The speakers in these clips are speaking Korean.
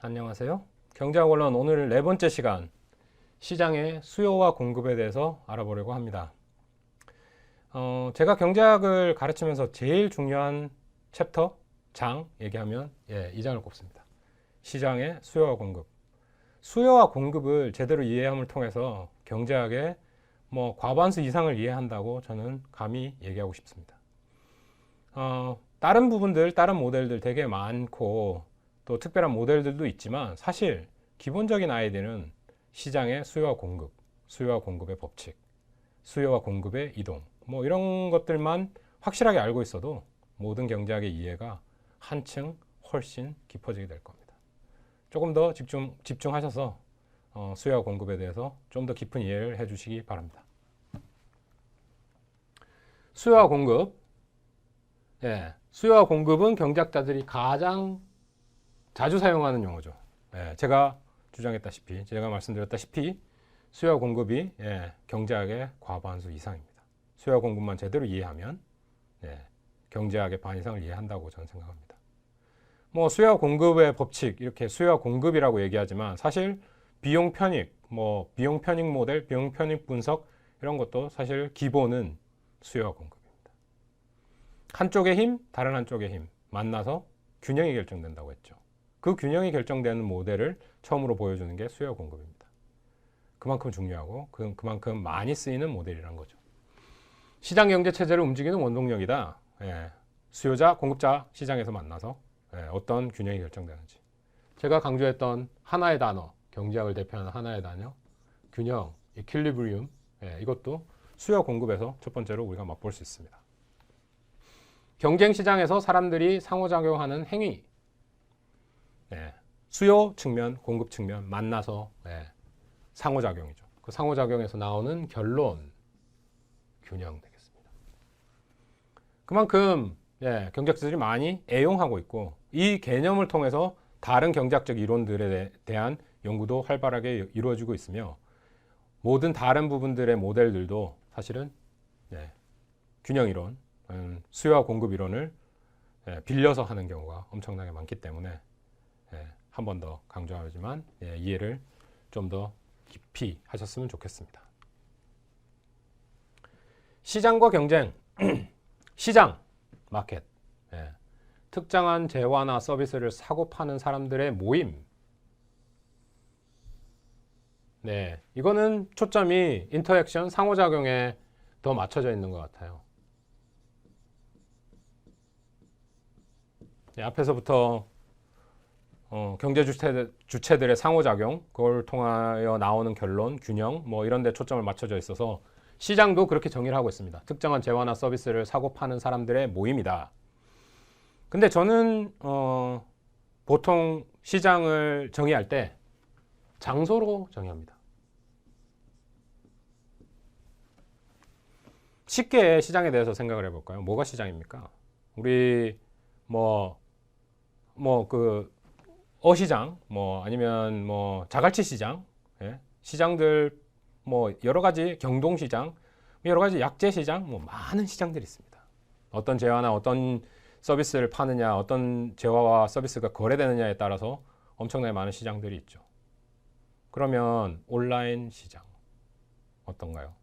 안녕하세요. 경제학 원론 오늘 네 번째 시간, 시장의 수요와 공급에 대해서 알아보려고 합니다. 제가 경제학을 가르치면서 제일 중요한 챕터, 장 얘기하면 이 장을 꼽습니다. 시장의 수요와 공급. 수요와 공급을 제대로 이해함을 통해서 경제학의 과반수 이상을 이해한다고 저는 감히 얘기하고 싶습니다. 다른 부분들, 다른 모델들 되게 많고 또 특별한 모델들도 있지만 사실 기본적인 아이디어는 시장의 수요와 공급, 수요와 공급의 법칙, 수요와 공급의 이동 이런 것들만 확실하게 알고 있어도 모든 경제학의 이해가 한층 훨씬 깊어지게 될 겁니다. 조금 더 집중하셔서 수요와 공급에 대해서 좀 더 깊은 이해를 해주시기 바랍니다. 수요와 공급, 수요와 공급은 경제학자들이 가장 자주 사용하는 용어죠. 제가 말씀드렸다시피 수요와 공급이 경제학의 과반수 이상입니다. 수요와 공급만 제대로 이해하면 경제학의 반 이상을 이해한다고 저는 생각합니다. 수요와 공급의 법칙, 이렇게 수요와 공급이라고 얘기하지만 사실 비용 편익, 비용 편익 모델, 비용 편익 분석 이런 것도 사실 기본은 수요와 공급입니다. 한쪽의 힘, 다른 한쪽의 힘 만나서 균형이 결정된다고 했죠. 그 균형이 결정되는 모델을 처음으로 보여주는 게 수요와 공급입니다. 그만큼 중요하고 그만큼 많이 쓰이는 모델이란 거죠. 시장 경제 체제를 움직이는 원동력이다. 수요자, 공급자 시장에서 만나서 어떤 균형이 결정되는지. 제가 강조했던 하나의 단어, 경제학을 대표하는 하나의 단어, 균형, 이퀄리브리움, 이것도 수요와 공급에서 첫 번째로 우리가 맛볼 수 있습니다. 경쟁 시장에서 사람들이 상호작용하는 행위, 수요 측면, 공급 측면 만나서 상호작용이죠. 그 상호작용에서 나오는 결론, 균형 되겠습니다. 그만큼 경제학자들이 많이 애용하고 있고 이 개념을 통해서 다른 경제학적 이론들에 대한 연구도 활발하게 이루어지고 있으며 모든 다른 부분들의 모델들도 사실은 균형 이론, 수요와 공급 이론을 빌려서 하는 경우가 엄청나게 많기 때문에 한 번 더 강조하지만 이해를 좀 더 깊이 하셨으면 좋겠습니다. 시장과 경쟁, 시장, 마켓, 특정한 재화나 서비스를 사고 파는 사람들의 모임. 이거는 초점이 인터액션, 상호작용에 더 맞춰져 있는 것 같아요. 앞에서부터 경제 주체들의 상호작용, 그걸 통하여 나오는 결론, 균형, 이런 데 초점을 맞춰져 있어서 시장도 그렇게 정의를 하고 있습니다. 특정한 재화나 서비스를 사고 파는 사람들의 모임이다. 근데 저는 보통 시장을 정의할 때 장소로 정의합니다. 쉽게 시장에 대해서 생각을 해볼까요? 뭐가 시장입니까? 우리 어시장, 아니면 자갈치 시장, 시장들, 여러 가지 경동시장, 여러 가지 약재 시장, 많은 시장들이 있습니다. 어떤 재화나 어떤 서비스를 파느냐, 어떤 재화와 서비스가 거래되느냐에 따라서 엄청나게 많은 시장들이 있죠. 그러면 온라인 시장 어떤가요?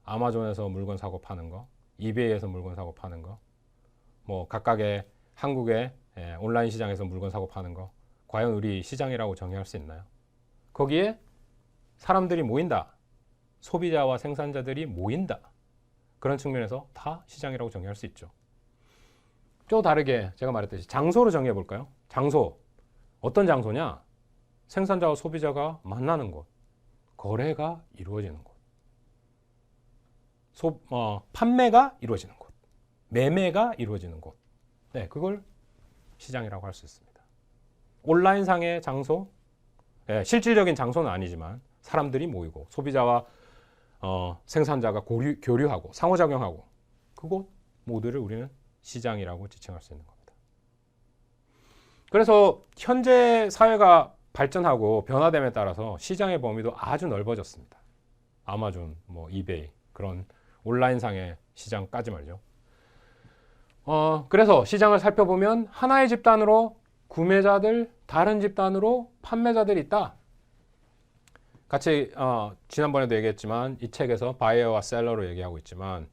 아마존에서 물건 사고 파는 거, 이베이에서 물건 사고 파는 거, 각각의 한국의 온라인 시장에서 물건 사고 파는 거, 과연 우리 시장이라고 정의할 수 있나요? 거기에 사람들이 모인다. 소비자와 생산자들이 모인다. 그런 측면에서 다 시장이라고 정의할 수 있죠. 또 다르게 제가 말했듯이 장소로 정의해 볼까요? 장소. 어떤 장소냐? 생산자와 소비자가 만나는 곳. 거래가 이루어지는 곳. 판매가 이루어지는 곳. 매매가 이루어지는 곳. 그걸 시장이라고 할 수 있습니다. 온라인상의 장소, 실질적인 장소는 아니지만 사람들이 모이고 소비자와 생산자가 교류하고 상호작용하고 그곳 모두를 우리는 시장이라고 지칭할 수 있는 겁니다. 그래서 현재 사회가 발전하고 변화됨에 따라서 시장의 범위도 아주 넓어졌습니다. 아마존, 이베이 그런 온라인상의 시장까지 말이죠. 그래서 시장을 살펴보면 하나의 집단으로 구매자들, 다른 집단으로 판매자들이 있다. 같이 지난번에도 얘기했지만 이 책에서 바이어와 셀러로 얘기하고 있지만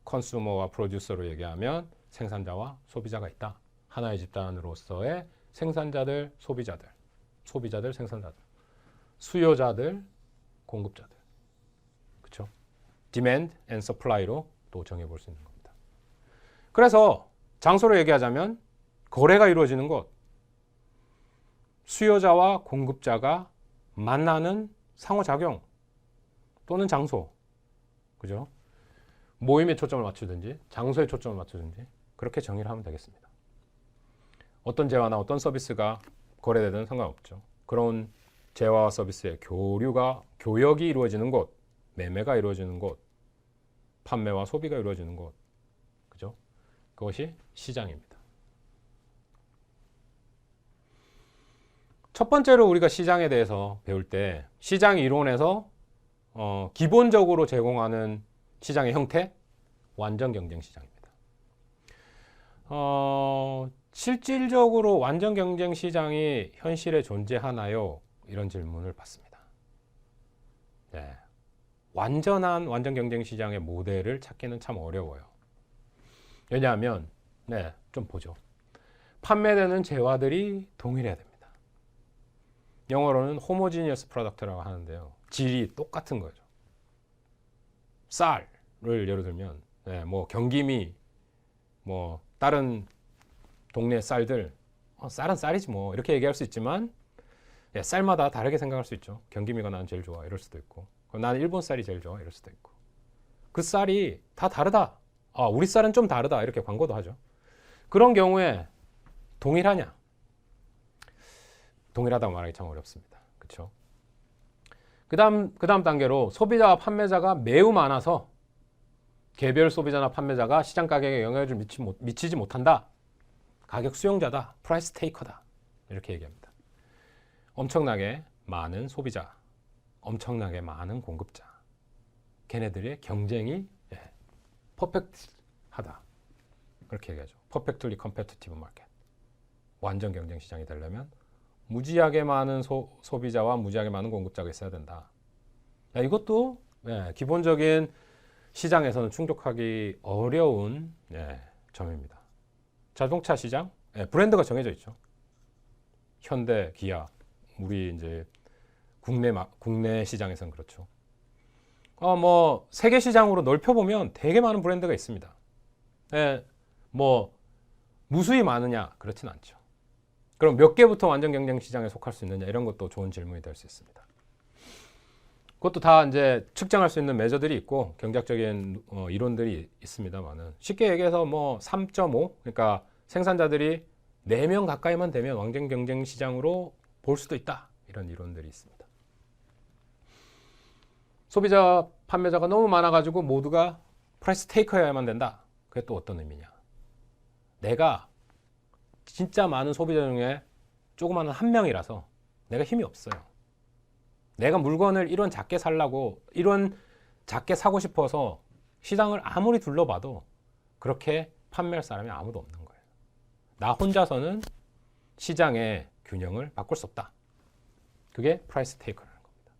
컨슈머와 프로듀서로 얘기하면 생산자와 소비자가 있다. 하나의 집단으로서의 생산자들, 소비자들, 소비자들, 생산자들, 수요자들, 공급자들. 그렇죠? demand and supply로 또 정해볼 수 있는 겁니다. 그래서 장소로 얘기하자면 거래가 이루어지는 곳, 수요자와 공급자가 만나는 상호작용 또는 장소, 그죠? 모임에 초점을 맞추든지 장소에 초점을 맞추든지 그렇게 정의를 하면 되겠습니다. 어떤 재화나 어떤 서비스가 거래되든 상관없죠. 그런 재화와 서비스의 교역이 이루어지는 곳, 매매가 이루어지는 곳, 판매와 소비가 이루어지는 곳, 그죠? 그것이 시장입니다. 첫 번째로 우리가 시장에 대해서 배울 때 시장 이론에서 기본적으로 제공하는 시장의 형태, 완전 경쟁 시장입니다. 실질적으로 완전 경쟁 시장이 현실에 존재하나요? 이런 질문을 받습니다. 네. 완전한 완전 경쟁 시장의 모델을 찾기는 참 어려워요. 왜냐하면 좀 보죠. 판매되는 재화들이 동일해야 됩니다. 영어로는 homogeneous product라고 하는데요. 질이 똑같은 거죠. 쌀을 예를 들면 뭐 경기미, 뭐 다른 동네 쌀들 쌀은 쌀이지 뭐 이렇게 얘기할 수 있지만 쌀마다 다르게 생각할 수 있죠. 경기미가 나는 제일 좋아 이럴 수도 있고 나는 일본 쌀이 제일 좋아 이럴 수도 있고 그 쌀이 다 다르다. 우리 쌀은 좀 다르다 이렇게 광고도 하죠. 그런 경우에 동일하냐? 동일하다고 말하기 참 어렵습니다. 그렇죠? 그다음 단계로 소비자와 판매자가 매우 많아서 개별 소비자나 판매자가 시장 가격에 영향을 미치지 못한다. 가격 수용자다. 프라이스 테이커다. 이렇게 얘기합니다. 엄청나게 많은 소비자, 엄청나게 많은 공급자. 걔네들의 경쟁이 퍼펙트하다. 그렇게 얘기하죠. Perfectly competitive market. 완전 경쟁 시장이 되려면 무지하게 많은 소비자와 무지하게 많은 공급자가 있어야 된다. 이것도 기본적인 시장에서는 충족하기 어려운 점입니다. 자동차 시장, 브랜드가 정해져 있죠. 현대, 기아, 우리 이제 국내 시장에서는 그렇죠. 뭐 세계 시장으로 넓혀보면 되게 많은 브랜드가 있습니다. 뭐 무수히 많으냐? 그렇진 않죠. 그럼 몇 개부터 완전 경쟁 시장에 속할 수 있느냐? 이런 것도 좋은 질문이 될 수 있습니다. 그것도 다 이제 측정할 수 있는 매저들이 있고 경제학적인 이론들이 있습니다만은 쉽게 얘기해서 뭐 3.5 그러니까 생산자들이 4명 가까이만 되면 완전 경쟁 시장으로 볼 수도 있다. 이런 이론들이 있습니다. 소비자, 판매자가 너무 많아가지고 모두가 프라이스 테이커여야만 된다. 그게 또 어떤 의미냐? 내가 진짜 많은 소비자 중에 조그마한 한 명이라서 내가 힘이 없어요. 내가 물건을 이런 작게 살라고 이런 작게 사고 싶어서 시장을 아무리 둘러봐도 그렇게 판매할 사람이 아무도 없는 거예요. 나 혼자서는 시장의 균형을 바꿀 수 없다. 그게 프라이스 테이커라는 겁니다.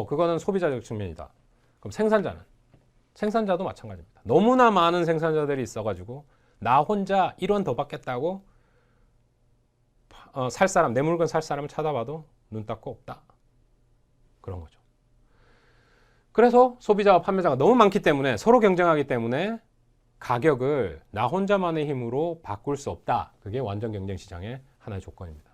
그거는 소비자적 측면이다. 그럼 생산자도 마찬가지입니다. 너무나 많은 생산자들이 있어가지고 나 혼자 1원 더 받겠다고 살 사람, 내 물건 살 사람을 찾아봐도 눈 닦고 없다. 그런 거죠. 그래서 소비자와 판매자가 너무 많기 때문에 서로 경쟁하기 때문에 가격을 나 혼자만의 힘으로 바꿀 수 없다. 그게 완전 경쟁 시장의 하나의 조건입니다.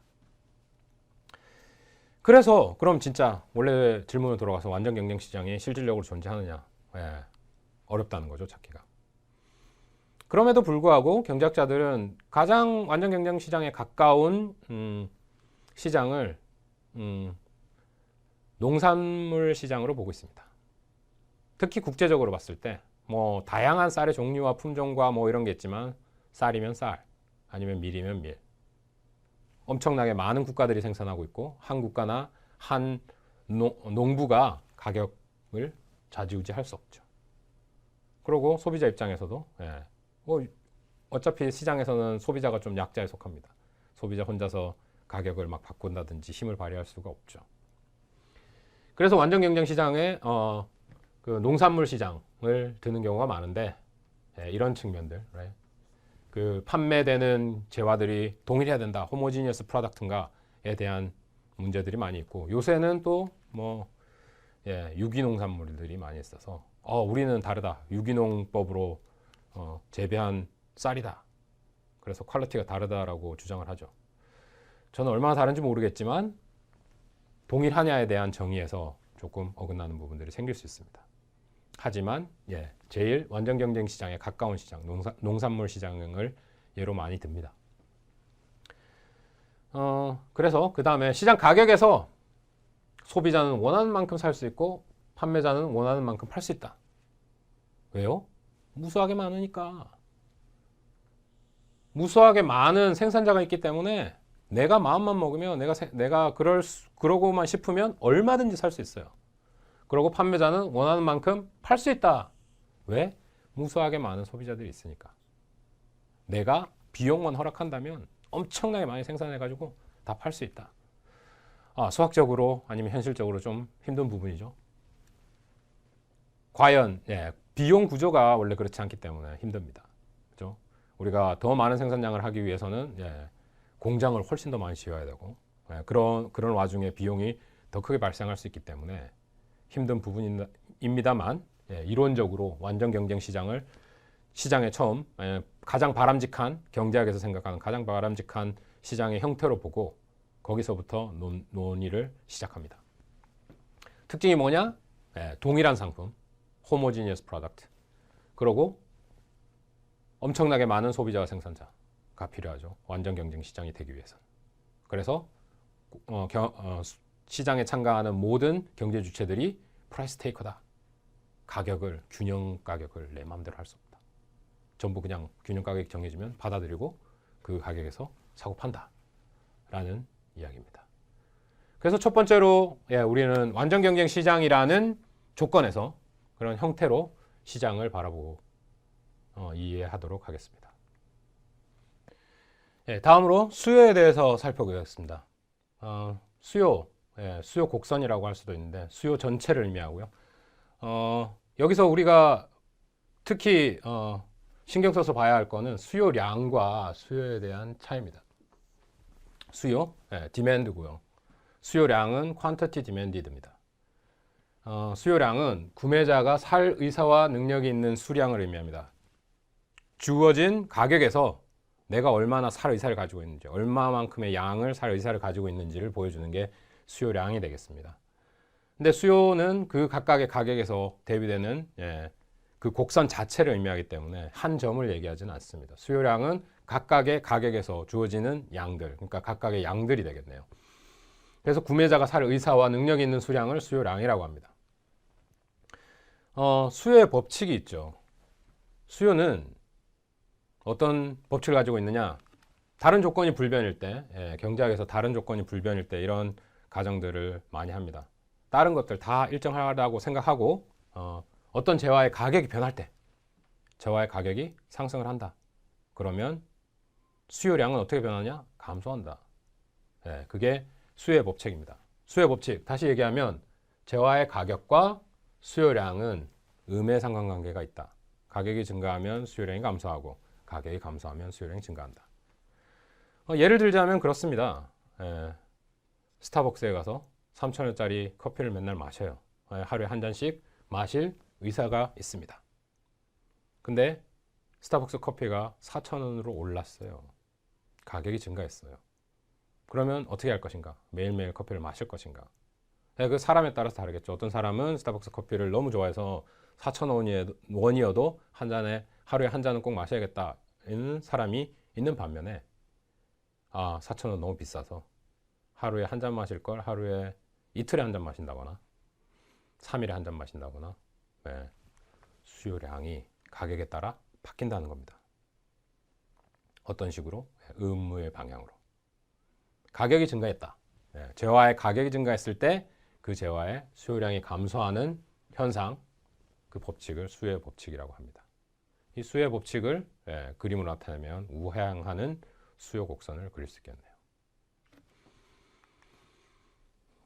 그래서 그럼 진짜 원래 질문으로 돌아가서 완전 경쟁 시장이 실질적으로 존재하느냐? 어렵다는 거죠, 찾기가. 그럼에도 불구하고 경제학자들은 가장 완전 경쟁 시장에 가까운 시장을 농산물 시장으로 보고 있습니다. 특히 국제적으로 봤을 때 뭐 다양한 쌀의 종류와 품종과 뭐 이런 게 있지만 쌀이면 쌀, 아니면 밀이면 밀. 엄청나게 많은 국가들이 생산하고 있고 한 국가나 한 농부가 가격을 좌지우지할 수 없죠. 그리고 소비자 입장에서도 어차피 시장에서는 소비자가 좀 약자에 속합니다. 소비자 혼자서 가격을 막 바꾼다든지 힘을 발휘할 수가 없죠. 그래서 완전 경쟁 시장에 그 농산물 시장을 드는 경우가 많은데 이런 측면들, right? 그 판매되는 재화들이 동일해야 된다, 호모지니어스 프로덕트인가에 대한 문제들이 많이 있고, 요새는 또 뭐 유기농 산물들이 많이 있어서 우리는 다르다, 유기농법으로 재배한 쌀이다, 그래서 퀄리티가 다르다라고 주장을 하죠. 저는 얼마나 다른지 모르겠지만 동일하냐에 대한 정의에서 조금 어긋나는 부분들이 생길 수 있습니다. 하지만 제일 완전 경쟁 시장에 가까운 시장, 농산물 시장을 예로 많이 듭니다. 그래서 그 다음에 시장 가격에서 소비자는 원하는 만큼 살 수 있고 판매자는 원하는 만큼 팔 수 있다. 왜요? 무수하게 많으니까. 무수하게 많은 생산자가 있기 때문에 내가 마음만 먹으면 내가 그러고만 싶으면 얼마든지 살 수 있어요. 그리고 판매자는 원하는 만큼 팔 수 있다. 왜? 무수하게 많은 소비자들이 있으니까. 내가 비용만 허락한다면 엄청나게 많이 생산해가지고 다 팔 수 있다. 수학적으로 아니면 현실적으로 좀 힘든 부분이죠. 과연 비용 구조가 원래 그렇지 않기 때문에 힘듭니다. 그렇죠? 우리가 더 많은 생산량을 하기 위해서는 공장을 훨씬 더 많이 지어야 되고 그런 와중에 비용이 더 크게 발생할 수 있기 때문에 힘든 부분입니다만 이론적으로 완전 경쟁 시장의 처음 가장 바람직한, 경제학에서 생각하는 가장 바람직한 시장의 형태로 보고 거기서부터 논의를 시작합니다. 특징이 뭐냐? 동일한 상품, homogeneous product. 그리고 엄청나게 많은 소비자와 생산자가 필요하죠. 완전 경쟁 시장이 되기 위해서는. 그래서 시장에 참가하는 모든 경제 주체들이 프라이스 테이커다. 균형 가격을 내 마음대로 할 수 없다. 전부 그냥 균형 가격이 정해지면 받아들이고 그 가격에서 사고 판다. 라는 이야기입니다. 그래서 첫 번째로 우리는 완전 경쟁 시장이라는 조건에서 그런 형태로 시장을 바라보고 이해하도록 하겠습니다. 다음으로 수요에 대해서 살펴보겠습니다. 수요 곡선이라고 할 수도 있는데 수요 전체를 의미하고요. 여기서 우리가 특히 신경 써서 봐야 할 거는 수요량과 수요에 대한 차이입니다. 수요, demand고요. 수요량은 quantity demanded입니다. 수요량은 구매자가 살 의사와 능력이 있는 수량을 의미합니다. 주어진 가격에서 내가 얼마나 살 의사를 가지고 있는지, 얼마만큼의 양을 살 의사를 가지고 있는지를 보여주는 게 수요량이 되겠습니다. 근데 수요는 그 각각의 가격에서 대비되는 그 곡선 자체를 의미하기 때문에 한 점을 얘기하지는 않습니다. 수요량은 각각의 가격에서 주어지는 양들, 그러니까 각각의 양들이 되겠네요. 그래서 구매자가 살 의사와 능력이 있는 수량을 수요량이라고 합니다. 수요의 법칙이 있죠. 수요는 어떤 법칙을 가지고 있느냐? 다른 조건이 불변일 때, 경제학에서 다른 조건이 불변일 때 이런 가정들을 많이 합니다. 다른 것들 다 일정하다고 생각하고 어떤 재화의 가격이 변할 때 재화의 가격이 상승을 한다. 그러면 수요량은 어떻게 변하냐? 감소한다. 그게 수요의 법칙입니다. 수요의 법칙, 다시 얘기하면 재화의 가격과 수요량은 음의 상관관계가 있다. 가격이 증가하면 수요량이 감소하고 가격이 감소하면 수요량이 증가한다. 예를 들자면 그렇습니다. 스타벅스에 가서 3,000원짜리 커피를 맨날 마셔요. 하루에 한 잔씩 마실 의사가 있습니다. 근데 스타벅스 커피가 4,000원으로 올랐어요. 가격이 증가했어요. 그러면 어떻게 할 것인가? 매일매일 커피를 마실 것인가? 그 사람에 따라서 다르겠죠. 어떤 사람은 스타벅스 커피를 너무 좋아해서 4,000원이어도 하루에 한 잔은 꼭 마셔야겠다는 사람이 있는 반면에 4,000원 너무 비싸서 하루에 한 잔 마실 걸 하루에 이틀에 한 잔 마신다거나 3일에 한 잔 마신다거나 수요량이 가격에 따라 바뀐다는 겁니다. 어떤 식으로? 의무의 방향으로. 가격이 증가했다. 재화의 가격이 증가했을 때 그 재화의 수요량이 감소하는 현상, 그 법칙을 수요의 법칙이라고 합니다. 이 수요의 법칙을 그림으로 나타내면 우회항하는 수요 곡선을 그릴 수 있겠네요.